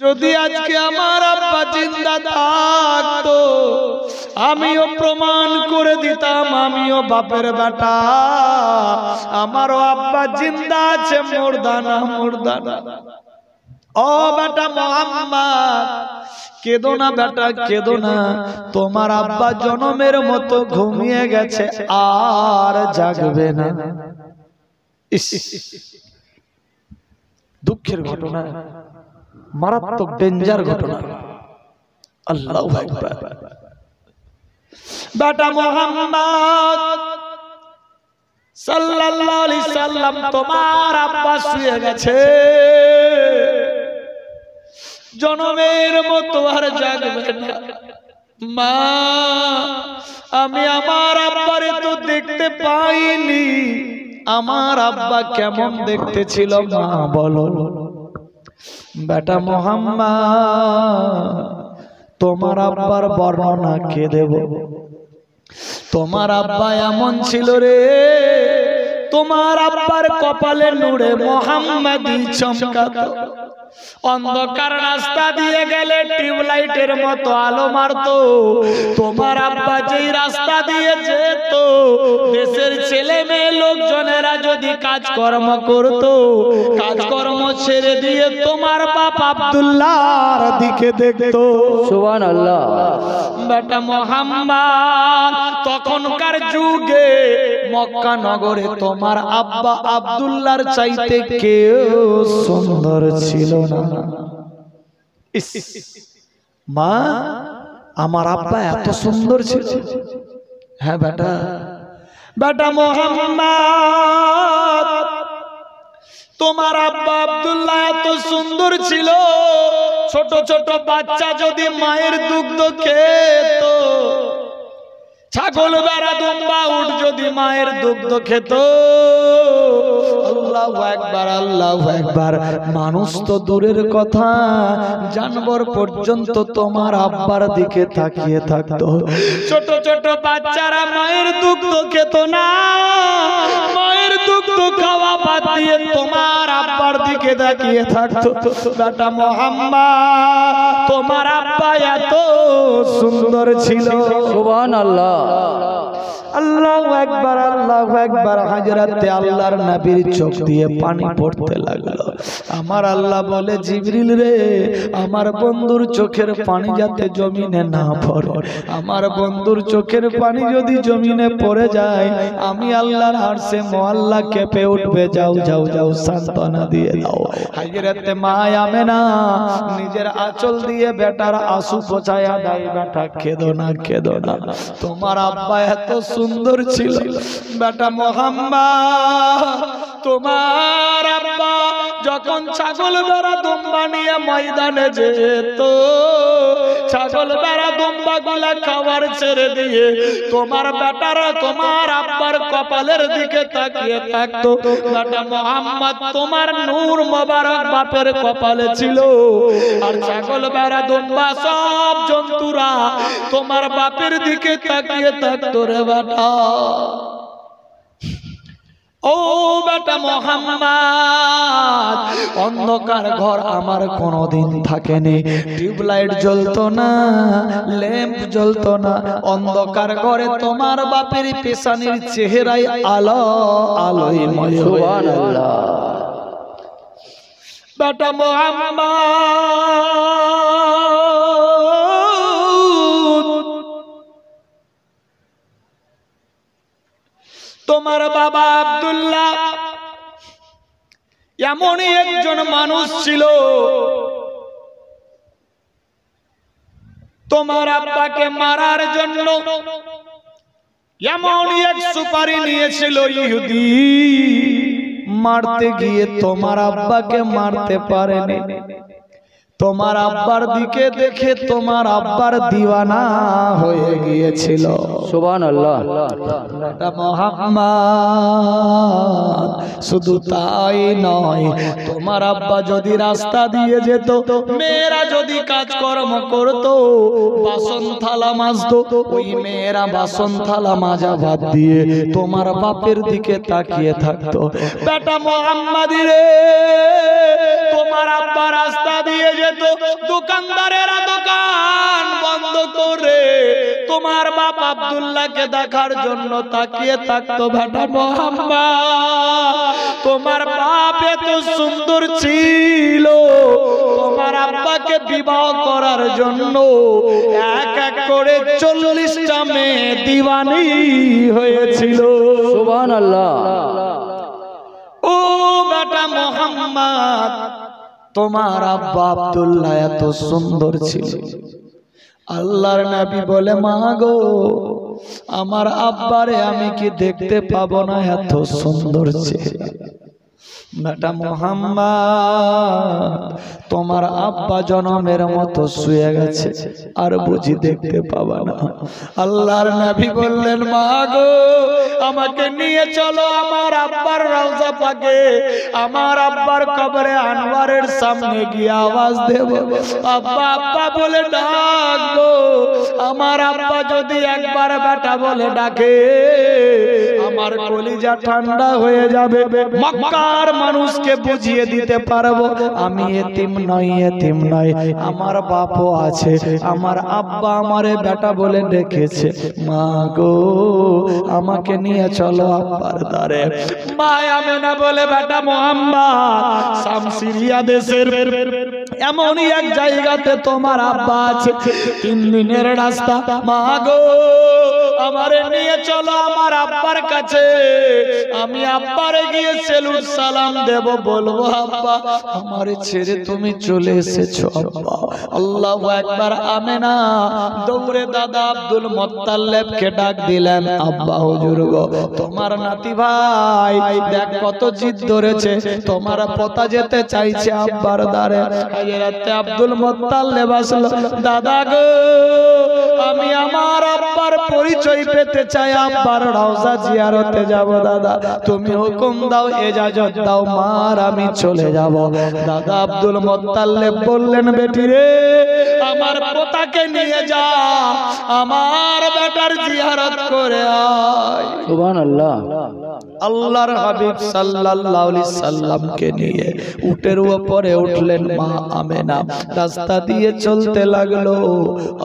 যদি আজকে আমার আব্বা জিন্দা থাকতো আমিও প্রমাণ করে দিতাম আমিও বাপের বেটা, আমারও আব্বা জিন্দা আছে, মুর্দানা মুর্দানা। ও বেটা মোহাম্মদ, কেঁদো না বেটা, কেঁদো না। তোমার আব্বা জনমের মতো ঘুমিয়ে গেছে, আর জাগবে না। দুঃখের ঘটনা, মারাত্মক ডেঞ্জার ঘটনা। আল্লাহু আকবার। বেটা মোহাম্মদ সাল্লাল্লাহু আলাইহি সাল্লাম, তোমার আব্বা শুয়ে গেছে, জনমের মতো আর জাগবে না। মা, আমি আমার আব্বারে তো দেখতে পাইনি, আমার আব্বা কেমন দেখতে ছিল মা বলো। বেটা মোহাম্মদ, তোমার আব্বার বর্ণনা কে দেব? তোমার আব্বা এমন ছিল রে, তোমার আব্বার কপালে নূরে মোহাম্মদী চমকাতো। অন্ধকার রাস্তা দিয়ে গেলে টিউবলাইটের মতো আলো মারতো। তোমার আব্বা যেই রাস্তা দিয়ে যেত, দেশের ছেলে মেয়ে লোকজনেরা যদি কাজকর্ম করত, কাজকর্ম ছেড়ে দিয়ে তোমার বাপ আব্দুল্লাহর দিকে দেখতো। সুবহানাল্লাহ। বেটা মোহাম্মদ, তখনকার যুগে মক্কা নগরে তোমার আব্বা আব্দুল্লাহর চাইতে কেউ সুন্দর ছিল না। মা, আমার আব্বা এত সুন্দর ছিল? হ্যাঁ বেটা। বেটা মোহাম্মদ, তোমার আব্বা আব্দুল্লাহ এত সুন্দর ছিল, ছোট ছোট বাচ্চা যদি মায়ের দুগ্ধ খেত, ছাগল বেড়া দুম্বা উট যদি মায়ের দুগ্ধ খেত, আল্লাহু আকবার আল্লাহু আকবার, মানুষ তো দূরের কথা, জানবর পর্যন্ত তোমার আব্বার দিকে তাকিয়ে থাকতো। ছোট ছোট বাচ্চারা মায়ের দুগ্ধ খেত না, মায়ের দুগ্ধ খাওয়া বাদ দিয়ে তোমার আব্বার দিকে তাকিয়ে থাকতো। বেটা মোহাম্মদ, তোমার আব্বা এত সুন্দর ছিল। সুবহানাল্লাহ। আল্লাহু আকবার আল্লাহু আকবার। হযরতে আল্লাহর নবীর চোখ দিয়ে পানি পড়তে লাগলো। আমার আল্লাহ বলে, জিবরিল রে, আমার বন্ধুর চোখের পানি যাতে জমিনে না পড়ে, আমার বন্ধুর চোখের পানি যদি জমিনে পড়ে যায়, আমি আল্লাহর আরশে মুআল্লা কেঁপে উঠবে। যাও যাও যাও, সান্ত্বনা দিয়ে দাও। হযরতে মা আমেনা নিজের আঁচল দিয়ে বেটার আঁসু পোছায়া দেয়। বেটা কেঁদো না, কেঁদো না, তোমার আব্বা এত সুন্দর ছিল। বেটা মোহাম্মদ, তোমার আব্বা যখন ছাগল বেড়া দুম্বা নিয়ে ময়দানে যেত, ছাগল বেড়া দুম্বা গুলা খাবার ছেড়ে দিয়ে তোমার বেটারা তোমার আব্বার কপালের দিকে তাকিয়ে থাকতো। বেটা মোহাম্মদ, তোমার নূর মোবারক বাপের কপালে ছিল, আর ছাগল বেড়া দুম্বা সব জন্তুরা তোমার বাপের দিকে তাকিয়ে থাকতো রে বেটা। ও বেটা মোহাম্মদ, অন্ধকার ঘর আমার কোনোদিন থাকেনি, টিউবলাইট জ্বলতো না, ল্যাম্প জ্বলতো না, অন্ধকার ঘরে তোমার বাপের পেশানির চেহারায় আলো আলোয়ময়। সুবহানাল্লাহ। বেটা মোহাম্মদ, তোমার বাবা আব্দুল্লাহ এমনই একজন মানুষ ছিল, তোমার আব্বাকে মারার জন্য এমনই এক সুপারি নিয়েছিল ইহুদি, মারতে গিয়ে তোমার আব্বাকে মারতে পারেনি। তোমার আব্বার দিকে দেখে তোমার আব্বার দিওয়ানা হয়ে গিয়েছিল। সুবহানাল্লাহ। বেটা মোহাম্মদ, শুধু তাই নয়, তোমার আব্বা যদি রাস্তা দিয়ে যেত, মেয়েরা যদি কাজকর্ম করত, বাসন থালা মাজতো, ওই মেয়েরা বাসন থালা মাজা বাদ দিয়ে তোমার বাপের দিকে তাকিয়ে থাকতো। বেটা মোহাম্মদ রে, তোমার আব্বা রাস্তা দিয়ে যেত, যেত, দোকানদারেরা দোকান বন্ধ করে তোমার বাপ আব্দুল্লাহকে দেখার জন্য তাকিয়ে থাকতো। বেটা মোহাম্মদ, তোমার বাপ এত সুন্দর ছিল, তোমার আব্বাকে বিবাহ করার জন্য এক এক করে 40টা মেয়ে দিওয়ানি হয়েছিল। সুবহানাল্লাহ। ও বেটা মোহাম্মদ, তোমার আব্বা আব্দুল্লাহ এত সুন্দর ছিল। আল্লাহর নবী বলে, মা গো, আমার আব্বারে আমি কি দেখতে পাবো না? এত সুন্দর চেহারা। বেটা মোহাম্মদ, তোমার আব্বা জনমের মতো শুয়ে গেছে, আর বুঝি দেখতে পাবা না? আল্লাহর নবী বললেন, মা গো, আমাকে নিয়ে চলো আমার আব্বার রওজা পাকে, আমার আব্বার কবরে আনোয়ারের সামনে গিয়ে আওয়াজ দেব, আব্বা আব্বা বলে ডাকবো। আমার আব্বা যদি একবার বেটা বলে ডাকে, আমার কলিজা ঠান্ডা হয়ে যাবে। মক্কার মানুষকে বুঝিয়ে দিতে পারবো আমি এতিম নই, এতিম নই, আমার বাপও আছে, আমার আব্বা আমারে বেটা বলে ডেকেছে। মা গো, আমাকে নিয়ে চলো আব্বার দ্বারে। মা আমেনা বলে, বেটা মোহাম্মদ, শাম সিরিয়া দেশের এমনই এক জায়গাতে তোমার আব্বা আছে, 3 দিনের রাস্তা। মা গো, আমারে নিয়ে চলো আমার আব্বার কাছে, আমি আব্বারে গিয়ে সেলুট সালাম দেব, বলবো আব্বা আমারে ছেড়ে তুমি চলে এসেছো আব্বা। আল্লাহু আকবার। আমেনা দৌড়ে দাদা আব্দুল মুত্তালিবকে ডাক দিলেন, আব্বা হুজুর গো, তোমার নাতি ভাই দেখ কত জিদ ধরেছে, তোমার পোতা যেতে চাইছে আব্বার দ্বারে। হযরত আব্দুল মুত্তালিব আসলো, দাদা গো, আমি আমার আব্বার পরিচয় পেতে চাই, আব্বার রওজা জিয়ারতে যাব। দাদা তুমি হুকুম দাও, ইজাজত দাও, মার আমি চলে যাব। দাদা আব্দুল মুত্তালিব বললেন, বেটি রে, আমার পোতাকে নিয়ে যা, আমার বেটার জিয়ারত করে আয়। সুবহানাল্লাহ। আল্লাহর হাবিব সাল্লাল্লাহু আলাইহি সাল্লামকে নিয়ে উটের উপরে উঠলেন মা আমেনা, রাস্তা দিয়ে চলতে লাগলো।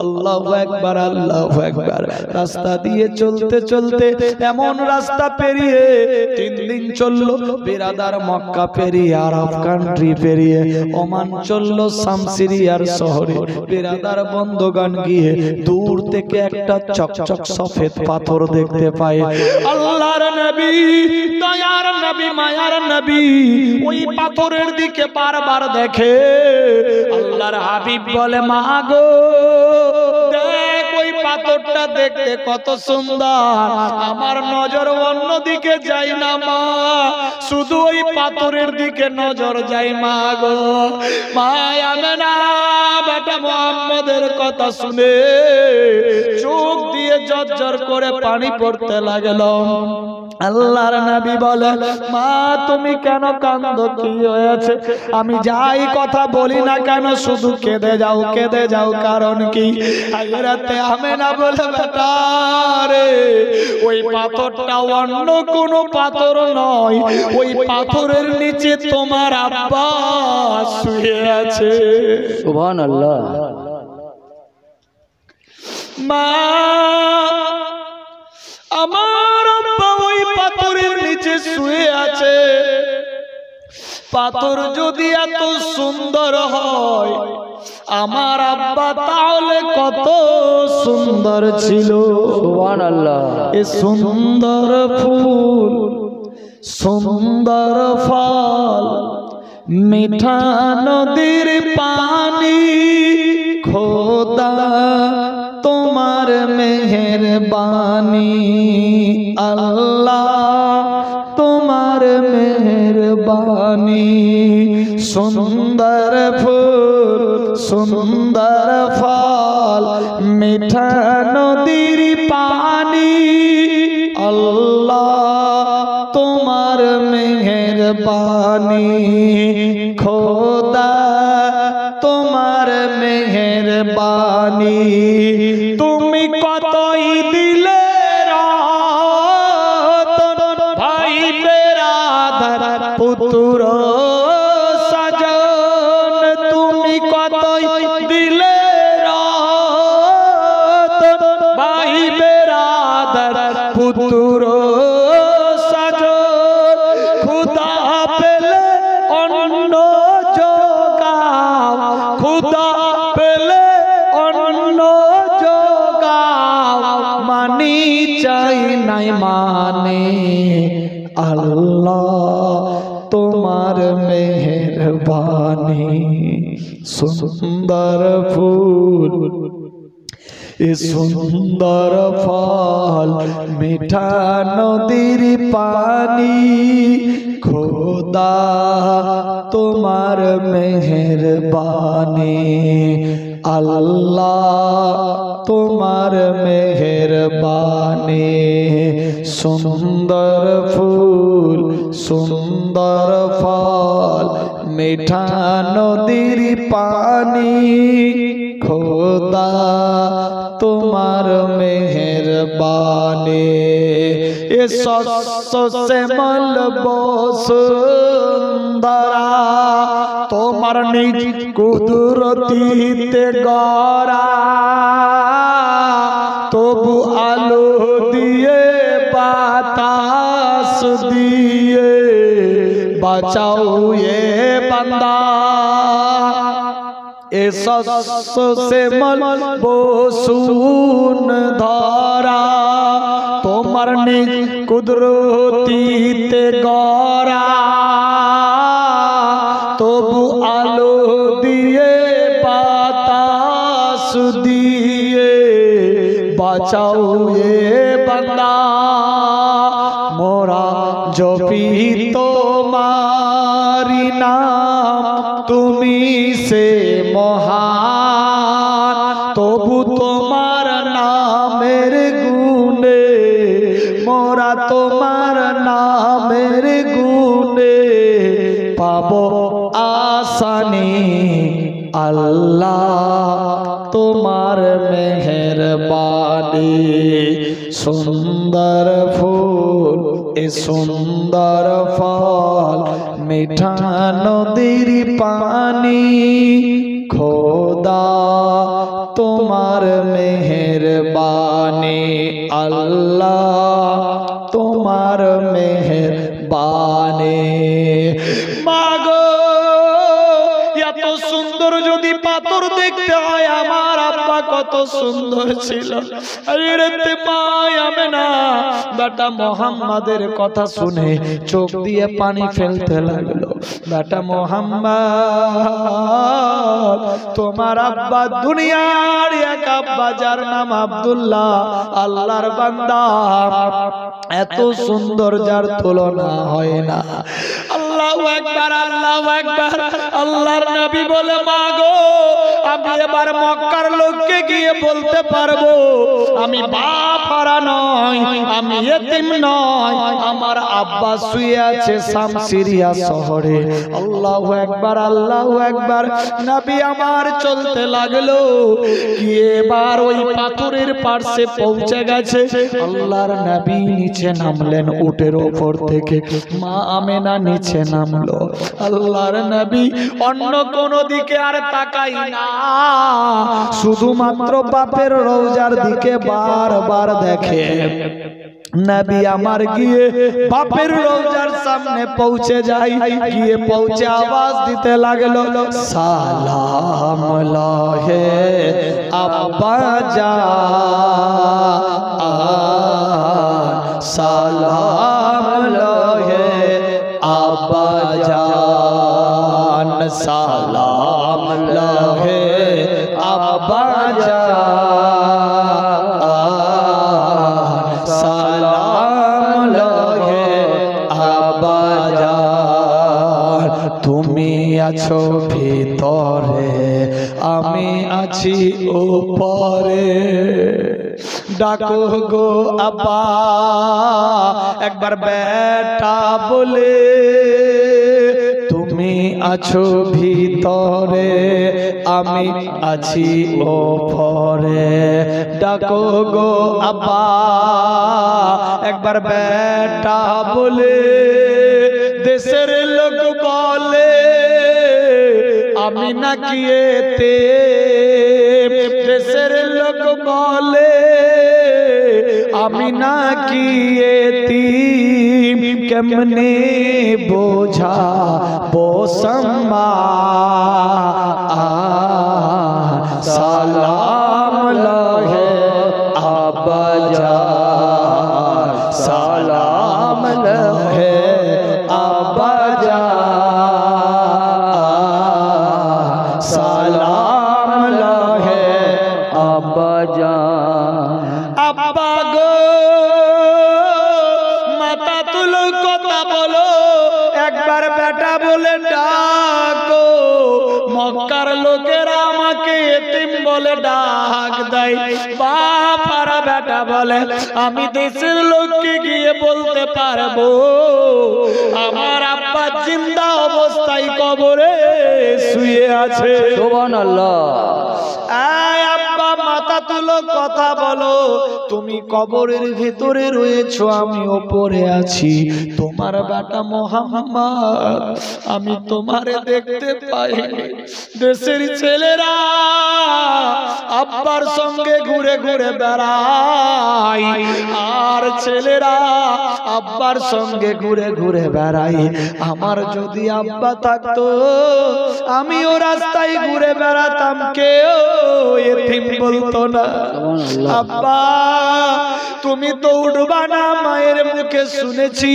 আল্লাহু আকবার, আল্লাহু আকবার। রাস্তা দিয়ে চলতে চলতে এমন রাস্তা পেরিয়ে 3 দিন চললো, বিরাদার মক্কা পেরিয়ে, আরব কান্ট্রি পেরিয়ে ওমান চললো, শাম সিরিয়ার শহরে। বিরাদার বন্ধুগণ গিয়ে দূর থেকে একটা চকচক সফেদ পাথর দেখতে পায়। আল্লাহর নবী, দয়ার নবী, মায়ার নবী ওই পাথরের দিকে বারবার দেখে। আল্লাহর হাবিব বলে, মা গো, দেখ ওই পাথরটা দেখতে কত সুন্দর, আমার নজর অন্য দিকে যায় না মা, শুধু ওই পাথরের দিকে নজর যায় মা গো। মা আমেনা বেটা মুহাম্মদের কথা শুনে চোখ দিয়ে ঝরঝর করে পানি পড়তে লাগলো। আল্লাহর নবী বলে, মা তুমি কেন কাঁদো, কি হয়েছে? আমি যাই কথা বলি না কেন শুধু কেঁদে যাও, কেঁদে যাও, কারণ কি? হযরত আমেনা বলে, বেটা রে, ওই পাথরটা অন্য কোনো পাথর নয়, ওই পাথরের নিচে তোমার আব্বা শুয়ে আছে। সুবহানাল্লাহ। মা, আমার আব্বা ওই পাথরের নিচে শুয়ে আছে। পাথর যদি এত সুন্দর হয়, আমার আব্বা তাহলে কত সুন্দর ছিল। সুবহানাল্লাহ। এ সুন্দর ফুল, সুন্দর ফল, মিঠা নদীর পানি, খোদা তোমার মেহেরবানি, আল্লাহ তোমার মেহেরবানি। সুন্দর ফুল, সুন্দর ফল, মিঠা নদীর পানি, আল্লাহ তোমার মেহেরবানি, খোদা তোমার মেহেরবানি। তুমি কতই দিলে রতন, ভাই বেরাদার পুত্র সজন, তুমি কত দিলে রতন ভাই বেরাদার পুত্র সাজন খুদা পেলে অন্য জোগাও খুদা পেলে অন্য জোগাও মানি চাই নাই মানে আল্লাহ তোমার মেহেরবানি সুন্দর ফুল এ সুন্দর ফল মিঠা নদীর পানি খোদা তোমার মেহেরবানি আল্লাহ তোমার মেহেরবানি সুন্দর ফুল সুন্দর ফল মিঠা নদীর পানি খোদা তোমার মেহেরবানি এ শস্য শ্যামল বসুন্ধরা তোমার নিজ কুদরতিতে গড়া তবু আলো দিয়ে বাতাস দিয়ে বাঁচাও এ বান্দা এ শস্য শ্যামল বসুন্ধরা তোমার নিজ কুদরতিতে গড়া তবু আলো দিয়ে বাতাস দিয়ে বাঁচাও এ বান্দা মোরা জপি তোমারি নাম তুমি সে মহান তবু তোমার নামের গুণে মোরা তোমার নামের গুণে পাবো আসানি আল্লাহ তোমার মেহেরবানি সুন্দর ফুল এ সুন্দর ফল মিঠা নদীর পানি খোদা তোমার মেহেরবানি আল্লাহ তোমার মেহেরবানি মাগো এত সুন্দর যদি পাথর দেখতে হয় আমার আব্বা কত সুন্দর ছিল আরে মায়ামে না বেটা মোহাম্মদের কথা শুনে চোখ দিয়ে পানি ফেলতে লাগলো বেটা মোহাম্মদ তোমার আব্বা দুনিয়ার এক আব্বা যার নাম আব্দুল্লাহ আল্লাহর বান্দা এত সুন্দর যার তুলনা হয় না আল্লাহু আকবার আল্লাহু আকবার আল্লাহর নবী বলে মাগো আমি এবার মক্কার লোককে গিয়ে বলতে পারবো আমি বাপ হারা নয় আমি এতিম নয় আমার আব্বা শুয়ে আছে শাম সিরিয়া শহরে আল্লাহু আকবার আল্লাহু আকবার নবী আমার চলতে লাগলো কি এবার ওই পাথরের পাশে পৌঁছে গেছে আল্লাহর নবী নিচে নামলেন উটের উপর থেকে মা আমেনা নিচে নামলো আল্লাহর নবী অন্য কোন দিকে আর তাকাই না শুধুমাত্র বাপের রওজার দিকে বারবার দেখে নবী আমার গিয়ে বাপের রওজার সামনে পৌঁছে যাই গিয়ে পৌঁছে আওয়াজ দিতে লাগলো সালাম লাহে আব্বা জান সালাম লাহে আব্বা জান সালাম লাহে আব্বা জান সালাম লাহে আব্বা জান তুমি আছো ভিতরে আমি আছি উপরে ডাকো গো আব্বা একবার বেটা বলে তুমি আছো ভিতরে আমি আছি উপরে ডাকো গো আব্বা একবার বেটা বলে দেশের লোক বলে আমি নাকি এতে দেশের লোক বলে আমি নাকি এতিম কেমনে বোঝা বোসম্মা সালাম লহে আব্বাজান সালাম লহে আব্বাজান সালাম লহে আব্বাজান আব্বা গো মাথা তুলো কথা বলো একবার বেটা বলে ডাকো মক্কার লোকেরা আমাকে এতিম বলে ডাক দেয় বাপ আর বেটা বলে আমি দেশের লোককে গিয়ে বলতে পারবো আমার আব্বা জিন্দা অবস্থায় কবরে শুয়ে আছে সুবহানাল্লাহ আয় আব্বা মাথা তুলো কথা বলো তুমি কবরের ভিতরে রয়েছো আমি ওপরে আছি তোমার বেটা মোহাম্মদ আমি তোমারে দেখতে পাইনি দেশের ছেলেরা আব্বার সঙ্গে ঘুরে ঘুরে বেড়ায় আর ছেলেরা আব্বার সঙ্গে ঘুরে ঘুরে বেড়াই আমার যদি আব্বা থাকতো আমিও রাস্তায় ঘুরে বেড়াতাম কেউ এতিম বলতো না আব্বা তুমি তো উঠবা না মায়ের মুখে শুনেছি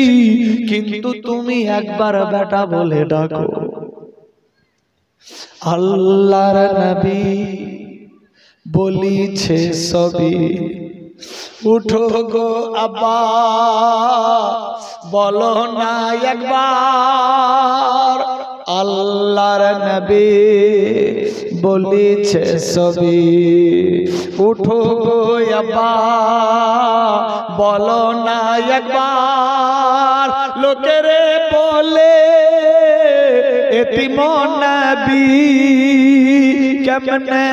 কিন্তু তুমি একবার বেটা বলে ডাকো আল্লাহর নবী বলিছে সবই উঠো গো আব্বা বলো না একবার আল্লাহর নবী বলিছে সবই উঠো গো আব্বা বলো না একবার লোকেরে বলে এতিম নবী কেমনে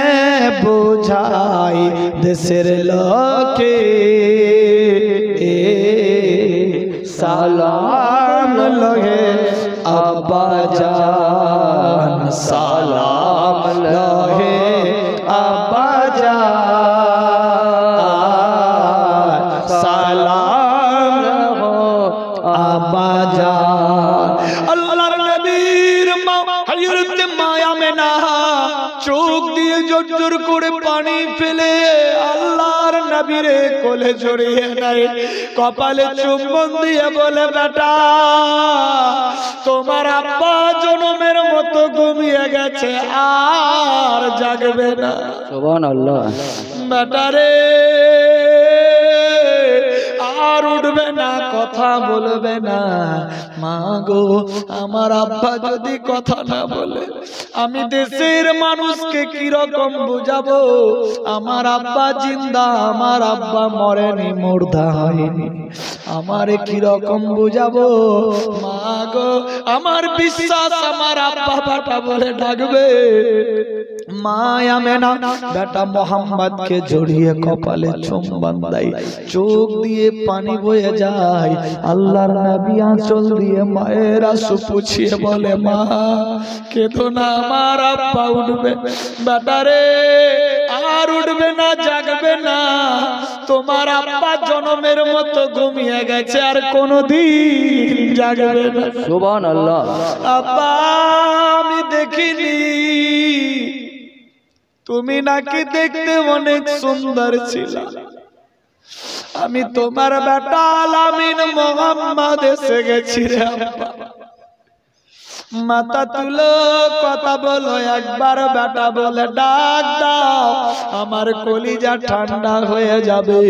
বোঝাই দেশের লোকে সালাম লহে আব্বাজান সালাম লহে আব্বাজান সালাম আব্বাজান আল্লাহর নবীর মা হযরত মায়া মেনা চোখ দিয়ে জোর করে পানি ফেলে আল্লাহর নবীরে কোলে জড়িয়ে নেয় কপালে চুম্বন দিয়ে বলে বেটা তোমার আব্বা জনমের মতো ঘুমিয়ে গেছে আর জাগবে না সুবহানাল্লাহ বেটা রে আর উঠবে না কথা বলবে না মা গো আমার আব্বা যদি কথা না বলে আমি দেশের মানুষকে কি রকম বুঝাবো আমার আব্বা জিন্দা আমার আব্বা মরেনি মুর্দা হয়নি আমারে কি রকম বুঝাবো মা গো আমার বিশ্বাস আমার আব্বা বেটা বলে ডাকবে মা আমেনা বেটা মোহাম্মদকে জড়িয়ে কপালে চুম্বন দেয় চোখ দিয়ে পানি বয়ে যায় আল্লাহর নবী আঁচল দিয়ে মায়ের আঁসু পুছিয়ে বলে মা কেঁদো না আমার আব্বা উঠবে বেটা রে আর উঠবে না জাগবে না তোমার আব্বা জনমের মতো ঘুমিয়ে গেছে আর কোনোদিন জাগবে না সুবহানাল্লাহ আব্বা আমি দেখিনি তুমি নাকি দেখতে অনেক সুন্দর ছিল আমি তোমার বেটা আলামিন মোহাম্মদ এসে গেছি রে আব্বা মাথা তুলো কথা বলো একবার বেটা বলে ডাক দাও আমার কলিজা ঠান্ডা হয়ে যাবে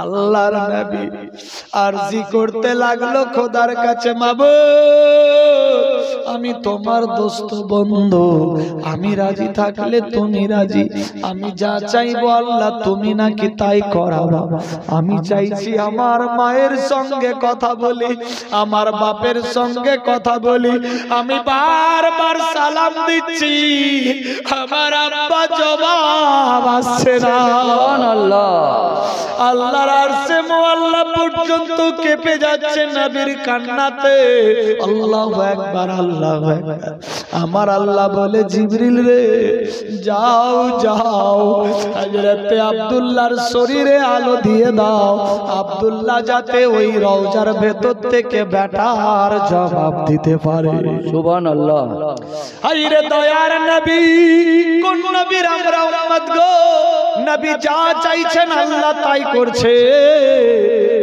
আল্লাহর নবী আরজি করতে লাগলো খোদার কাছে মাবুদ আমি তোমার দোস্ত বন্ধু আমি রাজি থাকলে তুমি রাজি আমি যা চাইবো আল্লাহ তুমি নাকি তাই করাবা আমি চাইছি আমার মায়ের সঙ্গে কথা বলি আমার বাপের সঙ্গে কথা বলি আমি বারবার সালাম দিচ্ছি আমার আব্বা জবাব আসছে না সুবহানাল্লাহ আল্লাহর আরশে মুআল্লা পর্যন্ত কেঁপে যাচ্ছে নবীর কান্নাতে আল্লাহু আকবার আল্লাহু আকবার। আমার আল্লাহ বলে জিবরিল রে যাও যাও হযরতে আব্দুল্লাহর শরীরে আলো দিয়ে দাও, আব্দুল্লাহ যাতে ওই রওজার ভেতর থেকে বেটার জবাব দিতে পারে। সুবহানাল্লাহ। হায়রে দয়ার নবী, কোন নবীর আমরা উম্মত গো, নবী যা চাইছেন আল্লাহ তাই করছে।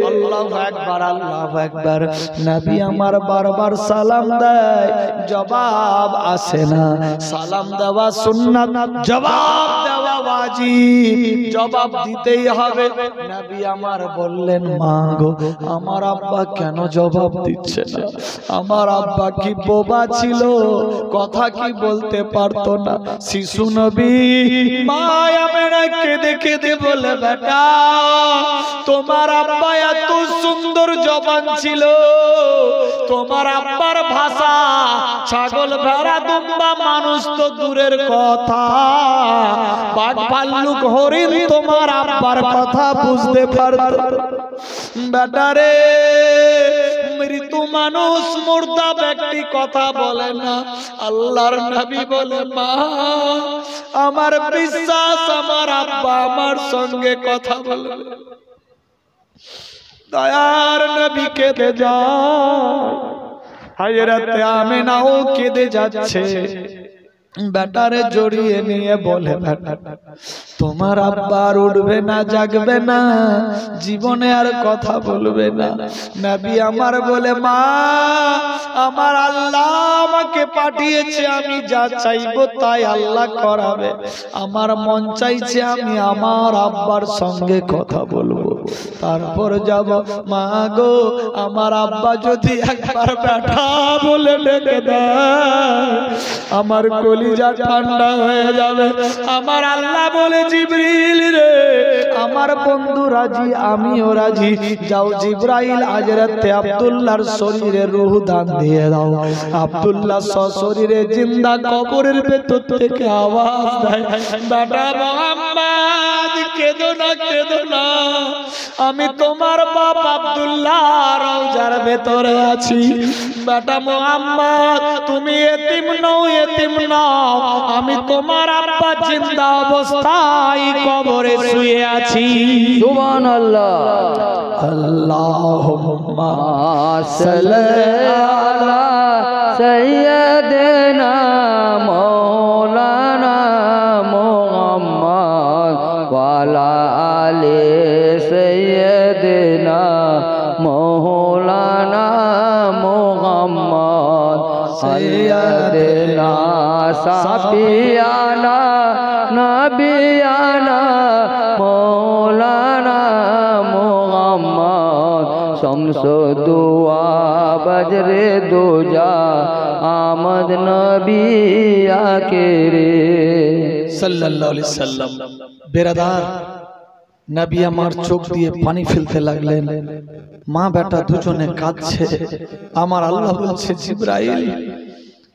আল্লাহু আকবার, আল্লাহু আকবার। নবী আমার বারবার সালাম দেয়, জবাব আসে না। সালাম দেওয়া সুন্নাত, জবাব দেওয়া ওয়াজিব, জবাব দিতেই হবে। নবী আমার বললেন মা গো, আমার আব্বা কেন জবাব দিচ্ছে না? আমার আব্বা কি বোবা ছিল, কথা কি বলতে পারতো না? শিশু নবী মা আমেনা কেঁদে কেঁদে বলে বেটা তোমার আব্বা এত সুন্দর জবান ছিল, তোমার আব্বার ভাষা ছাগল ভেড়া দুম্বা মানুষ তো দূরের কথা, বাঘ ভাল্লুক হরিণ তোমার আব্বার কথা বুঝতে পারত। বেটারে মৃত্যু মানুষ মুর্দা ব্যক্তি কথা বলে না। আল্লাহর নবী বলে মা আমার বিশ্বাস আমার আব্বা আমার সঙ্গে কথা বলবে। দয়ার নবী কেঁদে যায়, হযরতে আমিনাও কেঁদে যাচ্ছে। বেটারে জড়িয়ে নিয়ে বলে বেটা তোমার আব্বা আর উঠবে না, জাগবে না, জীবনে আর কথা বলবে না। নবী আমার বলে মা আমার আল্লাহ আমাকে পাঠিয়েছে, আমি যা চাইবো তাই আল্লাহ করাবে। আমার মন চাইছে আমি আমার আব্বার সঙ্গে কথা বলবো, তারপর যাব। মা গো আমার আব্বা যদি একবার বেটা বলে ডেকে দেয় আমার কলিজা ঠান্ডা হয়ে যাবে। আমার আল্লাহ বলে জিবরিল রে আমার বন্ধু রাজি, আমিও রাজি, যাও জিবরাইল হযরতে আব্দুল্লাহর শরীরে রূহ দান দিয়ে দাও। আব্দুল্লাহ সশরীরে জিন্দা কবরের ভেতর থেকে আওয়াজ দেয় বেটা মুহাম্মদ কেঁদো না, কেঁদো না, আমি তোমার বাপ আব্দুল্লাহ রওজার ভেতরে আছি। বেটা মুহাম্মদ তুমি এতিম নও, এতিম নও, আমি তোমার আব্বা জিন্দা অবস্থায় কবরে শুয়ে আছি। সুবহানাল্লাহ। আল্লাহুম্মা সাল্লি আলা সাইয়্যিদিনা মাওলানা মুহাম্মদ ওয়া আলা আলি সাইয়্যিদিনা মাওলানা মুহাম্মদ সাইয়্যিদিনা সাফিয়ানা নবিয়ানা মাওলানা মুহাম্মদ শামসুদ্দুয়া বজরে দুজা আমদ নবী আখিরে সাল্লাল্লাহু আলাইহি সাল্লাম। বেরাদার নবী আমার চোখ দিয়ে পানি ফেলতে লাগলেন। মা বেটা দুজনে কাঁদছে। আমার আল্লাহ বলছে জিবরাইল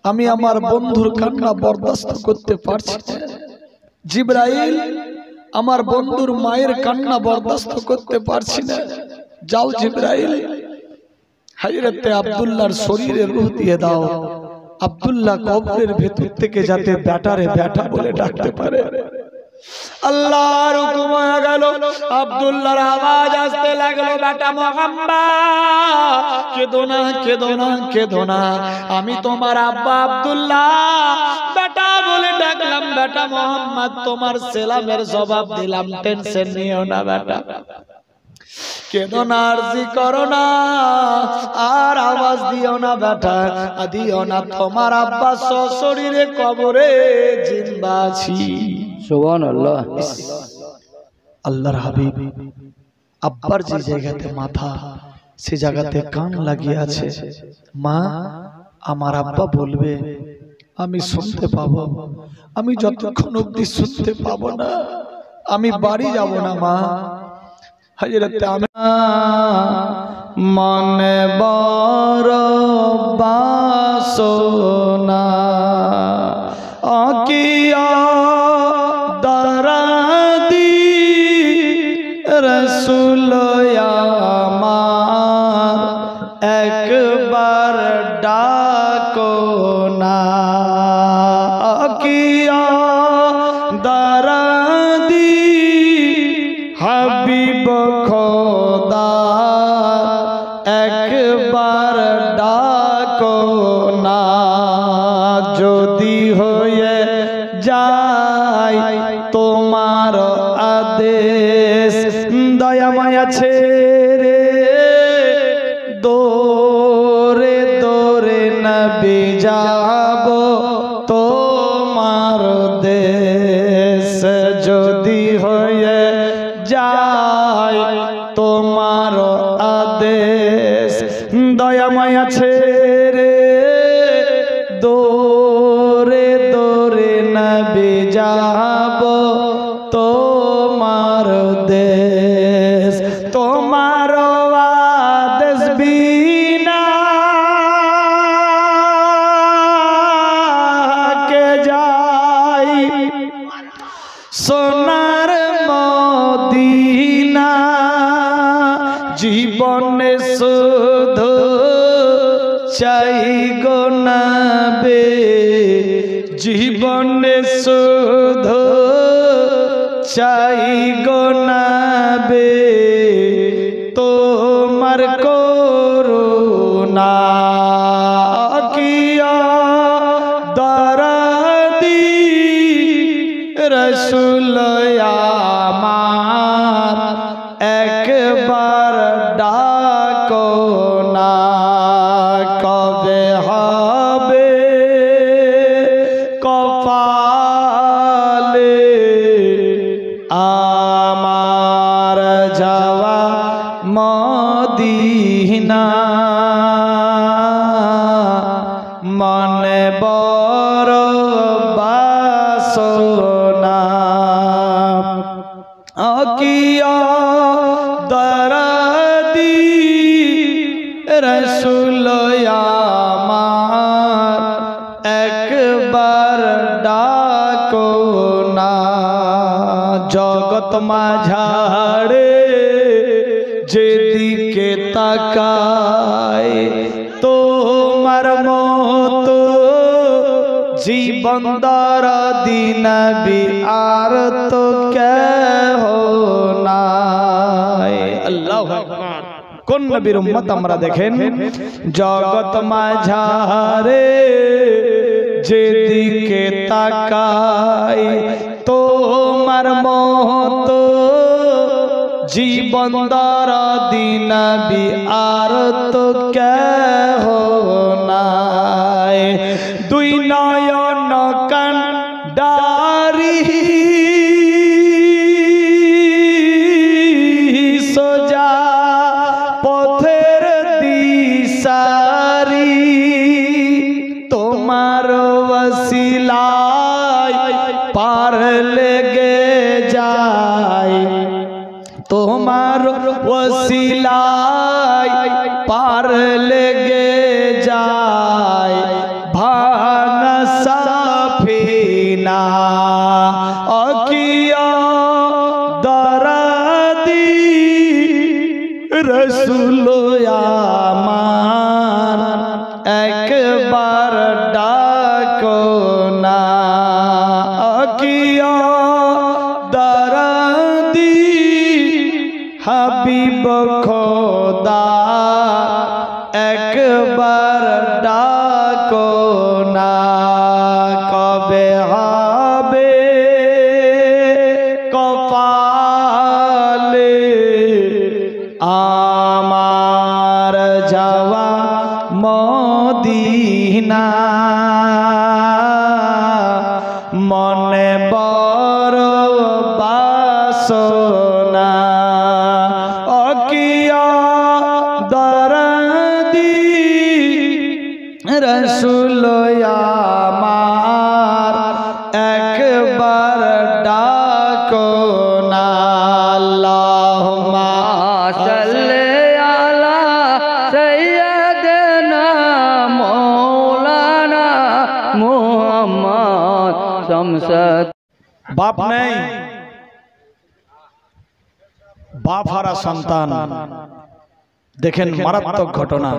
আমি আমার বন্ধুর কান্না বরদাস্ত করতে পারছি না। জিবরাইল আমার বন্ধুর মায়ের কান্না বরদাস্ত করতে পারছি না। যাও জিবরাইল হযরতে আব্দুল্লাহর শরীরে রূহ দিয়ে দাও। আব্দুল্লাহ কবরের ভেতর থেকে যাতে বেটারে বেটা বলে ডাকতে পারে। আল্লাহর হুকুম হয়ে গেল। আব্দুল্লাহর আওয়াজ আসতে লাগলো বেটা মুহাম্মদ কেঁদো না, কেঁদো না, কেঁদো না, আমি তোমার আব্বা আব্দুল্লাহ বেটা বলে ডাকলাম। বেটা মুহাম্মদ তোমার সালামের জবাব দিলাম, টেনশন নিও না বেটা, কেঁদো না, আরজি করো না, আর আওয়াজ দিও না বেটা, দিও না, তোমার আব্বা সশরীরে কবরে জিন্দা আছি। সুবহানাল্লাহ। আল্লাহর হাবিব আব্বার যে জায়গাতে মাথা সে জায়গাতে কান লাগিয়ে আছে। মা আমার আব্বা বলবে আমি শুনতে পাবো, আমি যতক্ষণ অবধি শুনতে পাবো না আমি বাড়ি যাব না। মা হযরত আমিনা মনে বড় বাসনা আকিয়া দরদি রসুল আমার একবার ডাকো দরদি হাবিব খোদা একবার ডাকো না যদি হয়ে যায় তোমার আদেশ দয়া মায়া ছেড়ে দৌড়ে দৌড়ে নবী যাব তোমার দেশ যদি হয়ে যায় তোমার আদেশ দয়া মায়া ছেড়ে দৌড়ে দৌড়ে নবী যাব তোমার দেশ তোমার আদেশ বিনা কে যাই সোনার মদিনা জীবনে শুধু চাই গো নবী জীবনে শুধু চাই গো নবী তোমার করুণা কিয়া দরদি রসুল আমার একবার ডাকো না কবে হবে কপালে আমার যাওয়া মদিনা মনে বড় বাসনা কিয়া দরদি রসুল আমার একবার ডাকো না জগৎ মাঝারে যেদিকে তাকায় তোমার মতো জীবন দরদি নবী আর তো কেহ নাই আল্লাহু আকবার কোন নবীর উম্মত আমরা দেখেন জগৎ মাঝারে যেদিকে তাকায় তোমার মতো জীবন দরদি নবী আর তো কেহ নাই দুই নয়ন কান্ডারি সোজা পথের দিশারি তোমার ওসিলায় পার লেগে যায় তোমার ওসিলায় পার লেগে যায় ভাঙা সাফিনা অকিয়া দরদি রসুল আমার একবার ডাকো না অকিয়া দরদি হাবিব খোদা একবার ডাকো না কবে হবে কপালে আমার যাওয়া মদিনা মনে বড় বাসনা অকিয়া দরদি রসুল আমার একবার ডাকো না আল্লাহুম্মা সাল্লি আলা সাইয়্যিদিনা মাওলানা মুহাম্মদ শামসুদ বাপ নেই বাপ হারা সন্তান দেখেন মারাত্মক ঘটনা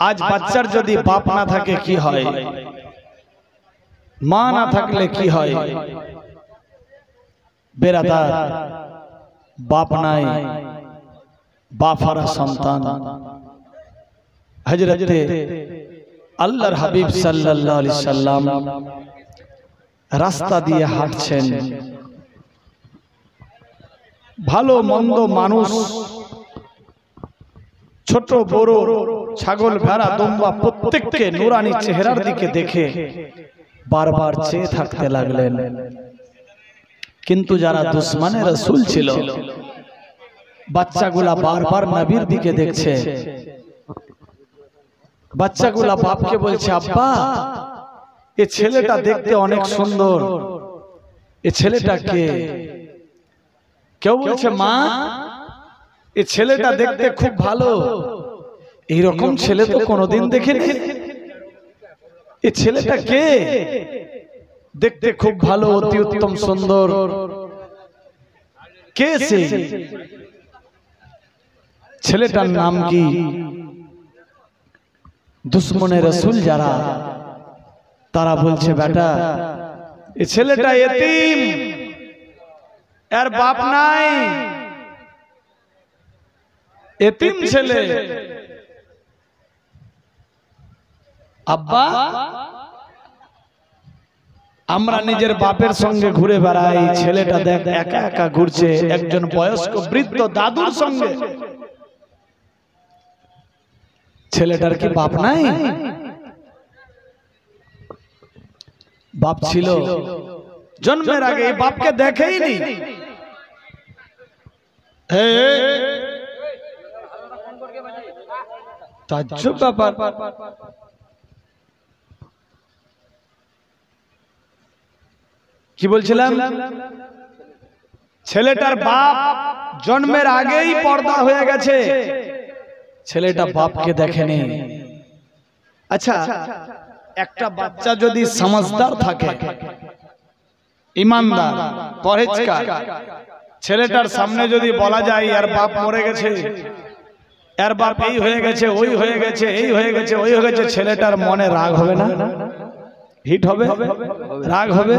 আজ বাচ্চার যদি বাপ না থাকে কি হয় মা না থাকলে কি হয় বেরাদার, বাপ নাই, বাপ হারা সন্তান। হযরতে আল্লাহর হাবিব সাল্লাল্লাহু আলাইহি সাল্লাম রাস্তা দিয়ে হাঁটছেন, ভালো মন্দ মানুষ, ছোট বড়, ছাগল ভেড়া দুম্বা প্রত্যেককে নুরানি চেহারার দিকে দেখে বারবার চেয়ে থাকতে লাগলেন। কিন্তু যারা দুশমনে রাসূল ছিল, বাচ্চাগুলা বারবার নবীর দিকে দেখছে। বাচ্চাগুলা বাপকে বলছে, আব্বা এ ছেলেটা দেখতে অনেক সুন্দর, এ ছেলেটা কে? কেউ বলছে, মা এ ছেলেটা দেখতে খুব ভালো, এইরকম ছেলে তো কোনোদিন দেখিনি, এ ছেলেটা কে? দেখতে খুব ভালো, অতি উত্তম সুন্দর, কে সে? ছেলেটার নাম কি? দুশমনে রাসূল যারা, তারা বলছে, বেটা এ ছেলেটা এতিম, এর বাপ নাই, এতিম ছেলে। আব্বা আমরা নিজের বাপের সঙ্গে ঘুরে বেড়াই, ছেলেটা দেখ একা একা ঘুরছে একজন বয়স্ক বৃদ্ধ দাদুর সঙ্গে। ছেলেটার কি বাপ নাই? বাপ ছিল, জন্মের আগে এই বাপকে দেখেইনি। তাজ্জব ব্যাপার। কি বলছিলাম? ছেলেটার বাপ জন্মের আগেই পর্দা হয়ে গেছে, ছেলেটা বাপকে দেখেনি। আচ্ছা, একটা বাচ্চা যদি সমঝদার থাকে, ইমানদার, পরহেজগার, ছেলেটার সামনে যদি বলা যায় আর বাপ মরে গেছে, এর বাপ এই হয়ে গেছে, ওই হয়ে গেছে, এই হয়ে গেছে, ওই হয়ে গেছে, ছেলেটার মনে রাগ হবে না? হিট হবে, রাগ হবে।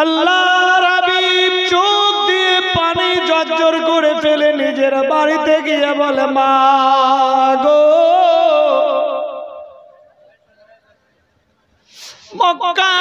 আল্লাহর হাবিব চোখ দিয়ে পানি ঝরঝর করে ফেলে নিজের বাড়িতে গিয়ে বলে, মা গো, মক্কা